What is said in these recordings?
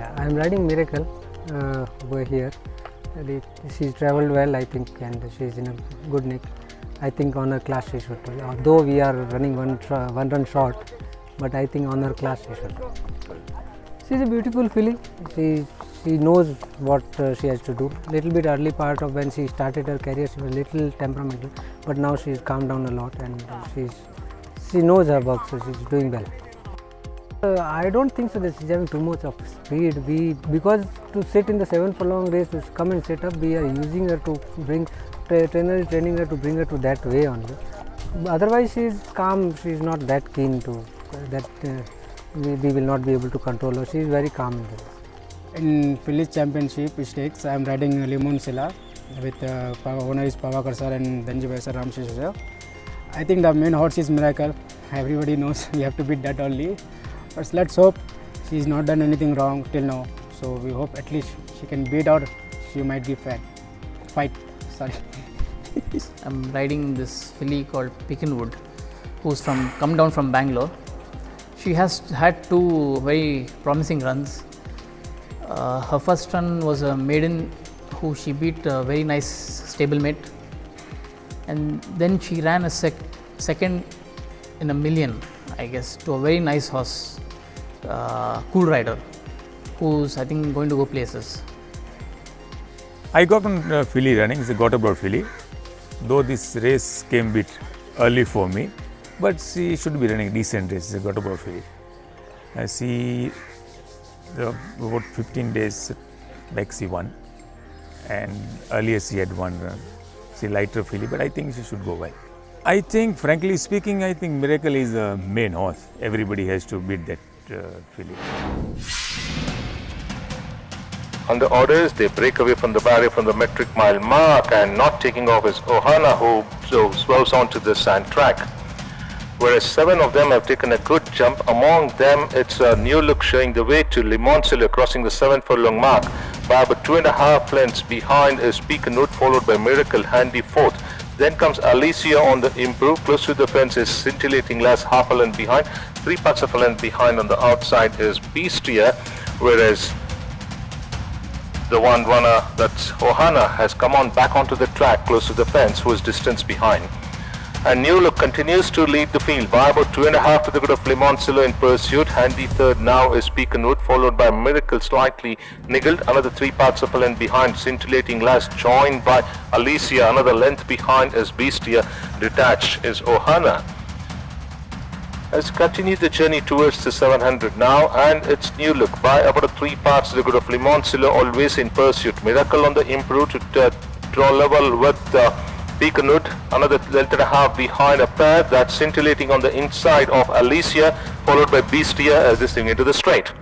Yeah, I am riding Miracle over here. She's travelled well, I think, and she's in a good nick. I think on her class she should. Although we are running one run short, but I think on her class she should. She's a beautiful filly. She knows what she has to do. Little bit early part of when she started her career, she was a little temperamental, but now she's calmed down a lot and she knows her work, so she's doing well. I don't think so that she's having too much of speed. Because to sit in the 7 furlong race, to come and set up, we are using her to bring, trainer is training her to bring her to that way only. Otherwise she is calm, she is not that keen to that we will not be able to control her. She is very calm in this. In Fillies Championship stakes, I am riding Lemon Silla with owner is Pavakar sir and Dhanji sir, Ramshesh sir. I think the main horse is Miracle. Everybody knows we have to beat that only. But let's hope she's not done anything wrong till now. So we hope at least she can beat out. She might give fight. Sorry. I'm riding this filly called Pekinwood, who's come down from Bangalore. She has had 2 very promising runs. Her first run was a maiden who she beat a very nice stablemate, and then she ran a second in a million, I guess, to a very nice horse, Cool Rider, who's I think going to go places. I got on filly running. It's a Gothenburg filly. Though this race came a bit early for me, but she should be running a decent race. It's a Gothenburg filly. I see about 15 days back she won, and earlier she had won. She lighter filly, but I think she should go well. I think, frankly speaking, I think Miracle is the main horse. Everybody has to beat that filly. On the orders, they break away from the barrier from the metric mile mark, and not taking off is Ohana, who swerves onto the sand track. Whereas 7 of them have taken a good jump. Among them, it's a New Look showing the way to Limoncello, crossing the 7 furlong mark. By about 2.5 lengths behind is Pekinwood, followed by Miracle, handy 4th. Then comes Alicia on the improve. Close to the fence is Scintillating Lass, half a length behind. 3 parts of a length behind on the outside is Beastia, whereas the one runner, that's Ohana, has come on back onto the track close to the fence, who is distance behind. And New Look continues to lead the field by about 2.5 to the good of Limoncello in pursuit. Handy 3rd now is Pekinwood, followed by Miracle, slightly niggled. Another 3 parts of a length behind, Scintillating Lass, joined by Alicia. Another length behind is Beastia. Detached is Ohana. Has continued the journey towards the 700 now, and it's New Look by about 3 parts to the good of Limoncello, always in pursuit. Miracle on the improve to draw level with Pekinwood, another length and a half behind a pair. That's Scintillating on the inside of Alicia, followed by Beastia as this thing into the straight.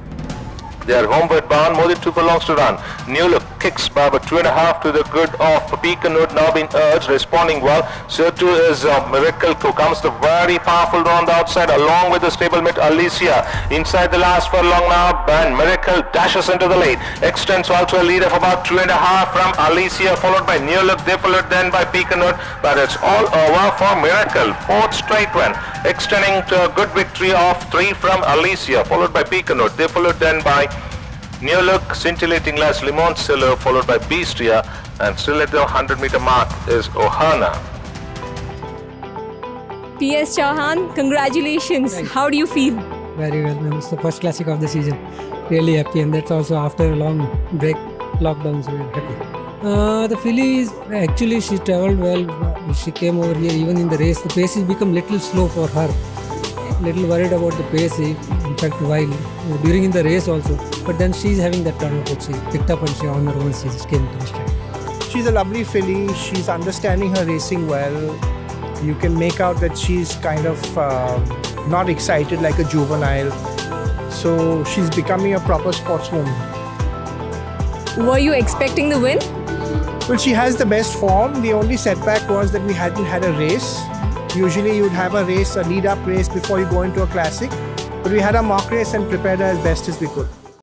They are homeward bound, more than 2 furlongs to run. New Look kicks by about 2.5 to the good of Pekinwood, now being urged, responding well. So too is Miracle, who comes the very powerful run on the outside, along with the stablemate Alicia. Inside the last furlong now, and Miracle dashes into the lead. Extends also a lead of about 2.5 from Alicia, followed by New Look. They followed then by Pekinwood, but it's all over for Miracle. 4th straight win, extending to a good victory of 3 from Alicia, followed by Pekinwood. They followed then by New Look, Scintillating Lass, Limoncello, followed by Beastia, and still at the 100-meter mark is Ohana. P.S. Chauhan, congratulations. How do you feel? Very well, ma'am. It's the first classic of the season. Really happy, and that's also after a long break, lockdown, so we're happy. The filly is actually, she travelled well. She came over here even in the race. The pace has become little slow for her. Little worried about the pace, in fact, while during in the race also. But then she's having that turn of foot. She picked up and she on her own, she just came to the stride. She's a lovely filly. She's understanding her racing well. You can make out that she's kind of not excited like a juvenile. So she's becoming a proper sportswoman. Were you expecting the win? Well, she has the best form. The only setback was that we hadn't had a race. Usually you'd have a race, a lead-up race before you go into a classic. But we had a mock race and prepared her as best as we could.